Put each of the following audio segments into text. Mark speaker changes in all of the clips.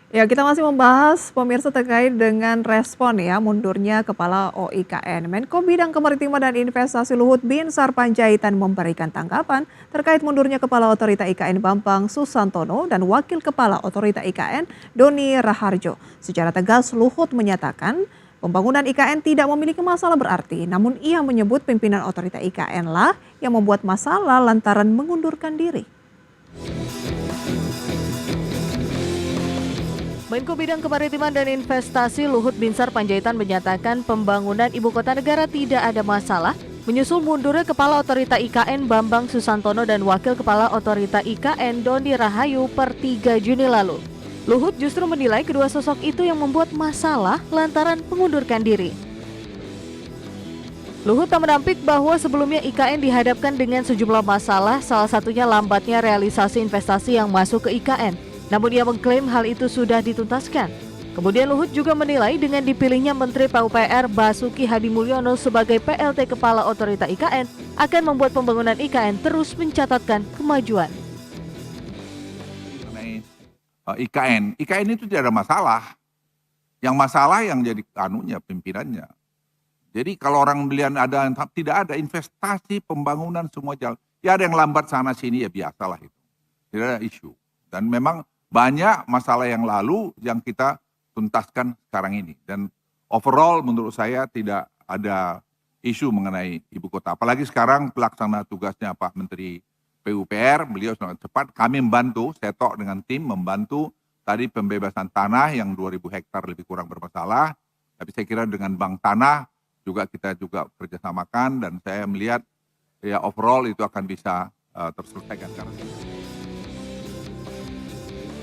Speaker 1: Ya, kita masih membahas pemirsa terkait dengan respon ya mundurnya Kepala OIKN. Menko Bidang Kemaritiman dan Investasi Luhut Binsar Panjaitan memberikan tanggapan terkait mundurnya Kepala Otorita IKN Bambang Susantono dan Wakil Kepala Otorita IKN Doni Raharjo. Secara tegas Luhut menyatakan pembangunan IKN tidak memiliki masalah berarti, namun ia menyebut pimpinan Otorita IKN lah yang membuat masalah lantaran mengundurkan diri.
Speaker 2: Menko Bidang Kemaritiman dan Investasi Luhut Binsar Panjaitan menyatakan pembangunan ibu kota negara tidak ada masalah, menyusul mundurnya Kepala Otorita IKN Bambang Susantono dan Wakil Kepala Otorita IKN Doni Rahayu per 3 Juni lalu. Luhut justru menilai kedua sosok itu yang membuat masalah lantaran mengundurkan diri. Luhut tak menampik bahwa sebelumnya IKN dihadapkan dengan sejumlah masalah, salah satunya lambatnya realisasi investasi yang masuk ke IKN. Namun ia mengklaim hal itu sudah dituntaskan. Kemudian Luhut juga menilai dengan dipilihnya Menteri PUPR Basuki Hadimulyono sebagai PLT Kepala Otorita IKN akan membuat pembangunan IKN terus mencatatkan kemajuan.
Speaker 3: Mengenai IKN itu tidak ada masalah. Yang masalah yang jadi pimpinannya. Jadi kalau orang bilang tidak ada investasi, pembangunan semua jalan. Ya ada yang lambat sana sini ya biasalah itu. Tidak ada isu. Dan memang banyak masalah yang lalu yang kita tuntaskan sekarang ini. Dan overall menurut saya tidak ada isu mengenai ibu kota. Apalagi sekarang pelaksana tugasnya Pak Menteri PUPR, beliau sangat cepat. Kami membantu, Setok dengan tim membantu tadi pembebasan tanah yang 2.000 hektar lebih kurang bermasalah. Tapi saya kira dengan Bank Tanah kita juga kerjasamakan dan saya melihat ya overall itu akan bisa terselesaikan.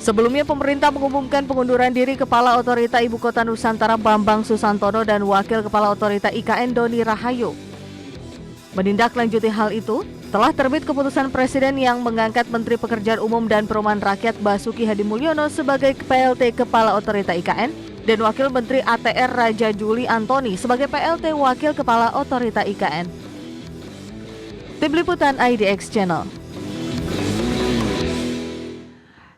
Speaker 2: Sebelumnya pemerintah mengumumkan pengunduran diri Kepala Otorita Ibu Kota Nusantara Bambang Susantono dan Wakil Kepala Otorita IKN Doni Rahayu. Menindaklanjuti hal itu, telah terbit keputusan Presiden yang mengangkat Menteri Pekerjaan Umum dan Perumahan Rakyat Basuki Hadimulyono sebagai PLT Kepala Otorita IKN dan Wakil Menteri ATR Raja Juli Antoni sebagai PLT Wakil Kepala Otorita IKN. Tim Liputan IDX Channel.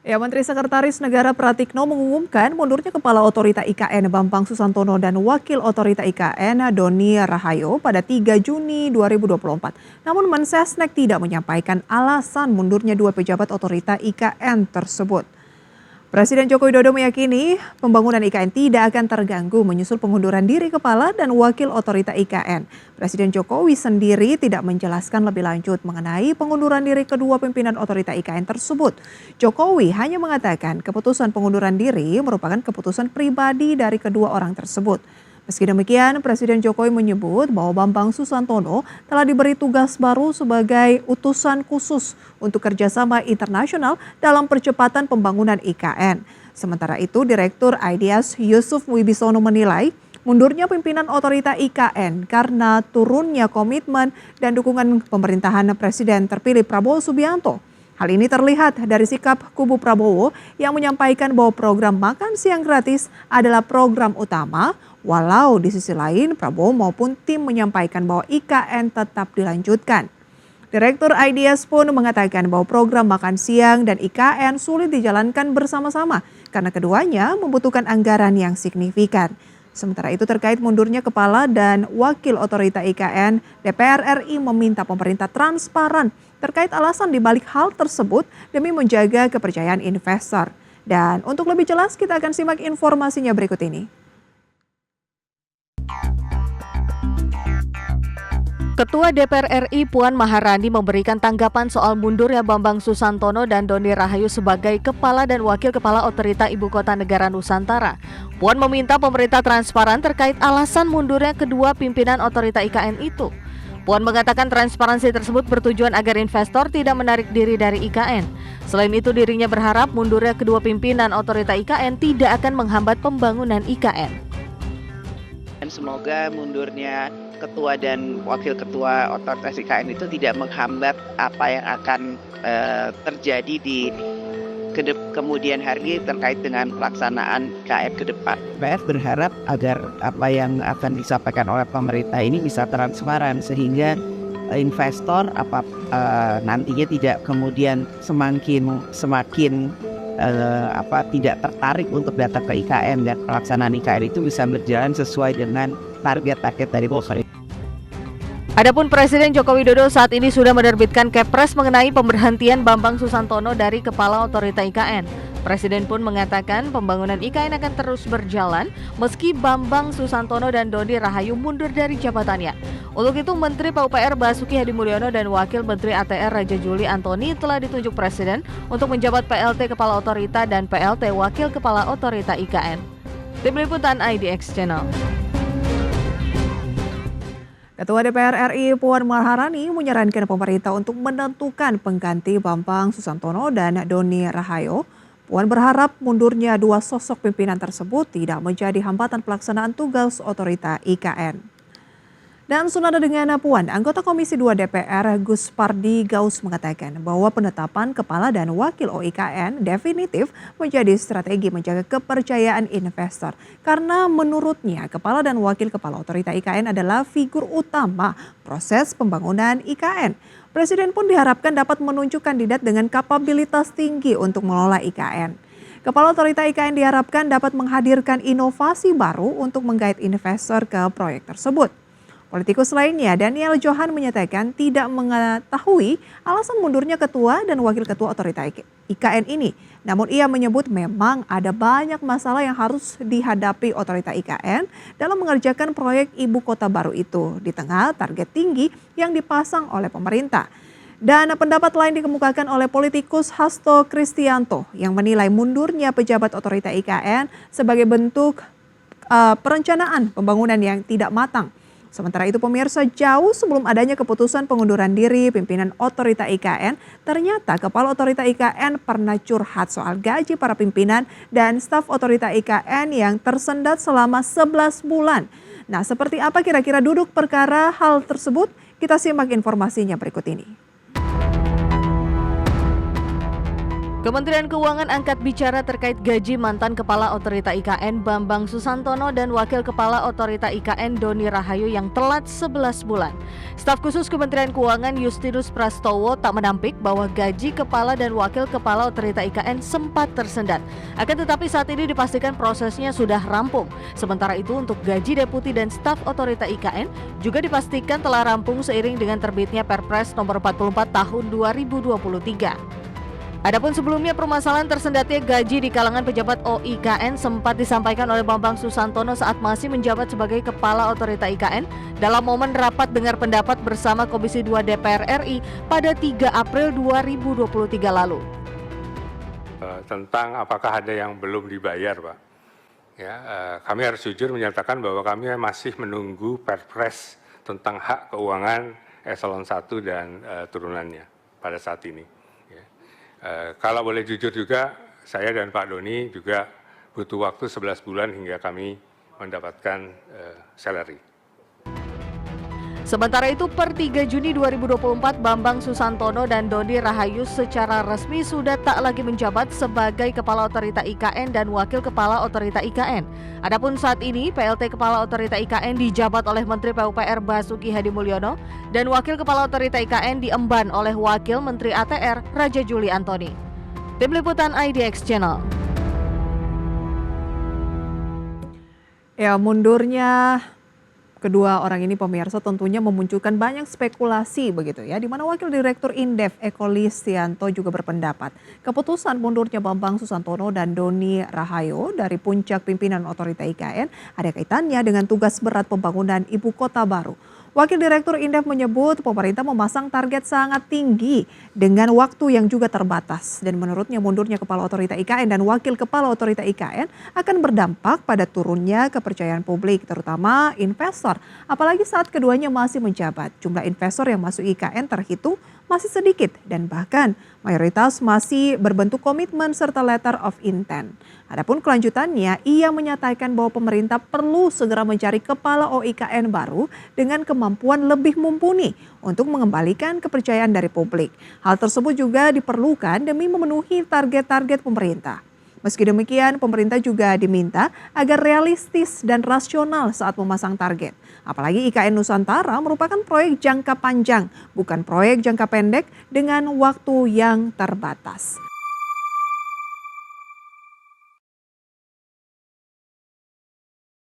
Speaker 1: Ya, Menteri Sekretaris Negara Pratikno mengumumkan mundurnya Kepala Otorita IKN Bambang Susantono dan Wakil Otorita IKN Doni Rahayu pada 3 Juni 2024. Namun Mensesnek tidak menyampaikan alasan mundurnya dua pejabat otorita IKN tersebut. Presiden Joko Widodo meyakini pembangunan IKN tidak akan terganggu menyusul pengunduran diri Kepala dan Wakil Otorita IKN. Presiden Jokowi sendiri tidak menjelaskan lebih lanjut mengenai pengunduran diri kedua pimpinan Otorita IKN tersebut. Jokowi hanya mengatakan keputusan pengunduran diri merupakan keputusan pribadi dari kedua orang tersebut. Meski demikian, Presiden Jokowi menyebut bahwa Bambang Susantono telah diberi tugas baru sebagai utusan khusus untuk kerjasama internasional dalam percepatan pembangunan IKN. Sementara itu, Direktur IDIAS Yusuf Wibisono menilai mundurnya pimpinan otorita IKN karena turunnya komitmen dan dukungan pemerintahan Presiden terpilih Prabowo Subianto. Hal ini terlihat dari sikap kubu Prabowo yang menyampaikan bahwa program makan siang gratis adalah program utama, walau di sisi lain Prabowo maupun tim menyampaikan bahwa IKN tetap dilanjutkan. Direktur IDIAS pun mengatakan bahwa program makan siang dan IKN sulit dijalankan bersama-sama karena keduanya membutuhkan anggaran yang signifikan. Sementara itu terkait mundurnya Kepala dan Wakil Otorita IKN, DPR RI meminta pemerintah transparan terkait alasan dibalik hal tersebut demi menjaga kepercayaan investor. Dan untuk lebih jelas kita akan simak informasinya berikut ini.
Speaker 2: Ketua DPR RI Puan Maharani memberikan tanggapan soal mundurnya Bambang Susantono dan Doni Rahayu sebagai Kepala dan Wakil Kepala Otorita Ibu Kota Negara Nusantara. Puan meminta pemerintah transparan terkait alasan mundurnya kedua pimpinan Otorita IKN itu. Puan mengatakan transparansi tersebut bertujuan agar investor tidak menarik diri dari IKN. Selain itu dirinya berharap mundurnya kedua pimpinan Otorita IKN tidak akan menghambat pembangunan IKN.
Speaker 4: Dan semoga mundurnya ketua dan wakil ketua otoritas IKN itu tidak menghambat apa yang akan terjadi di kemudian hari terkait dengan pelaksanaan IKN ke depan. PS berharap agar apa yang akan disampaikan oleh pemerintah ini bisa transparan sehingga investor nantinya tidak kemudian semakin tidak tertarik untuk datang ke IKN, dan pelaksanaan IKN itu bisa berjalan sesuai dengan target-target dari pemerintah.
Speaker 2: Adapun Presiden Joko Widodo saat ini sudah menerbitkan Kepres mengenai pemberhentian Bambang Susantono dari Kepala Otorita IKN. Presiden pun mengatakan pembangunan IKN akan terus berjalan meski Bambang Susantono dan Doni Rahayu mundur dari jabatannya. Untuk itu Menteri PUPR Basuki Hadimulyono dan Wakil Menteri ATR Raja Juli Antoni telah ditunjuk Presiden untuk menjabat PLT Kepala Otorita dan PLT Wakil Kepala Otorita IKN. Tim Liputan IDX Channel.
Speaker 1: Ketua DPR RI Puan Maharani menyarankan pemerintah untuk menentukan pengganti Bambang Susantono dan Doni Rahayu. Puan berharap mundurnya dua sosok pimpinan tersebut tidak menjadi hambatan pelaksanaan tugas otorita IKN. Dan senada dengan Puan, anggota Komisi 2 DPR Gus Pardi Gaus mengatakan bahwa penetapan kepala dan wakil OIKN definitif menjadi strategi menjaga kepercayaan investor. Karena menurutnya kepala dan wakil kepala otorita IKN adalah figur utama proses pembangunan IKN. Presiden pun diharapkan dapat menunjuk kandidat dengan kapabilitas tinggi untuk mengelola IKN. Kepala otorita IKN diharapkan dapat menghadirkan inovasi baru untuk menggait investor ke proyek tersebut. Politikus lainnya, Daniel Johan menyatakan tidak mengetahui alasan mundurnya ketua dan wakil ketua otorita IKN ini. Namun ia menyebut memang ada banyak masalah yang harus dihadapi otorita IKN dalam mengerjakan proyek ibu kota baru itu di tengah target tinggi yang dipasang oleh pemerintah. Dan pendapat lain dikemukakan oleh politikus Hasto Kristianto yang menilai mundurnya pejabat otorita IKN sebagai bentuk perencanaan pembangunan yang tidak matang. Sementara itu pemirsa, jauh sebelum adanya keputusan pengunduran diri pimpinan otorita IKN, ternyata kepala otorita IKN pernah curhat soal gaji para pimpinan dan staf otorita IKN yang tersendat selama 11 bulan. Nah, seperti apa kira-kira duduk perkara hal tersebut? Kita simak informasinya berikut ini.
Speaker 2: Kementerian Keuangan angkat bicara terkait gaji mantan Kepala Otorita IKN Bambang Susantono dan Wakil Kepala Otorita IKN Doni Rahayu yang telat 11 bulan. Staf khusus Kementerian Keuangan Justinus Prastowo tak menampik bahwa gaji Kepala dan Wakil Kepala Otorita IKN sempat tersendat. Akan tetapi saat ini dipastikan prosesnya sudah rampung. Sementara itu untuk gaji deputi dan staf Otorita IKN juga dipastikan telah rampung seiring dengan terbitnya Perpres nomor 44 tahun 2023. Adapun sebelumnya permasalahan tersendatnya gaji di kalangan pejabat OIKN sempat disampaikan oleh Bambang Susantono saat masih menjabat sebagai Kepala Otorita IKN dalam momen rapat dengar pendapat bersama Komisi 2 DPR RI pada 3 April 2023 lalu.
Speaker 5: Tentang apakah ada yang belum dibayar, Pak. Ya, kami harus jujur menyatakan bahwa kami masih menunggu Perpres tentang hak keuangan eselon 1 dan turunannya pada saat ini. Kalau boleh jujur juga, saya dan Pak Doni juga butuh waktu 11 bulan hingga kami mendapatkan salary.
Speaker 2: Sementara itu per 3 Juni 2024 Bambang Susantono dan Doni Rahayu secara resmi sudah tak lagi menjabat sebagai Kepala Otorita IKN dan Wakil Kepala Otorita IKN. Adapun saat ini PLT Kepala Otorita IKN dijabat oleh Menteri PUPR Basuki Hadimulyono dan Wakil Kepala Otorita IKN diemban oleh Wakil Menteri ATR Raja Juli Antoni. Tim Liputan IDX Channel.
Speaker 1: Ya, mundurnya kedua orang ini pemirsa tentunya memunculkan banyak spekulasi begitu ya, di mana Wakil Direktur Indef Eko Listianto juga berpendapat keputusan mundurnya Bambang Susantono dan Doni Rahayu dari puncak pimpinan otorita IKN ada kaitannya dengan tugas berat pembangunan ibu kota baru. Wakil Direktur Indef menyebut pemerintah memasang target sangat tinggi dengan waktu yang juga terbatas. Dan menurutnya mundurnya Kepala Otorita IKN dan Wakil Kepala Otorita IKN akan berdampak pada turunnya kepercayaan publik, terutama investor. Apalagi saat keduanya masih menjabat, jumlah investor yang masuk IKN terhitung masih sedikit dan bahkan mayoritas masih berbentuk komitmen serta letter of intent. Adapun kelanjutannya, ia menyatakan bahwa pemerintah perlu segera mencari kepala OIKN baru dengan kemampuan lebih mumpuni untuk mengembalikan kepercayaan dari publik. Hal tersebut juga diperlukan demi memenuhi target-target pemerintah. Meski demikian, pemerintah juga diminta agar realistis dan rasional saat memasang target. Apalagi IKN Nusantara merupakan proyek jangka panjang, bukan proyek jangka pendek dengan waktu yang terbatas.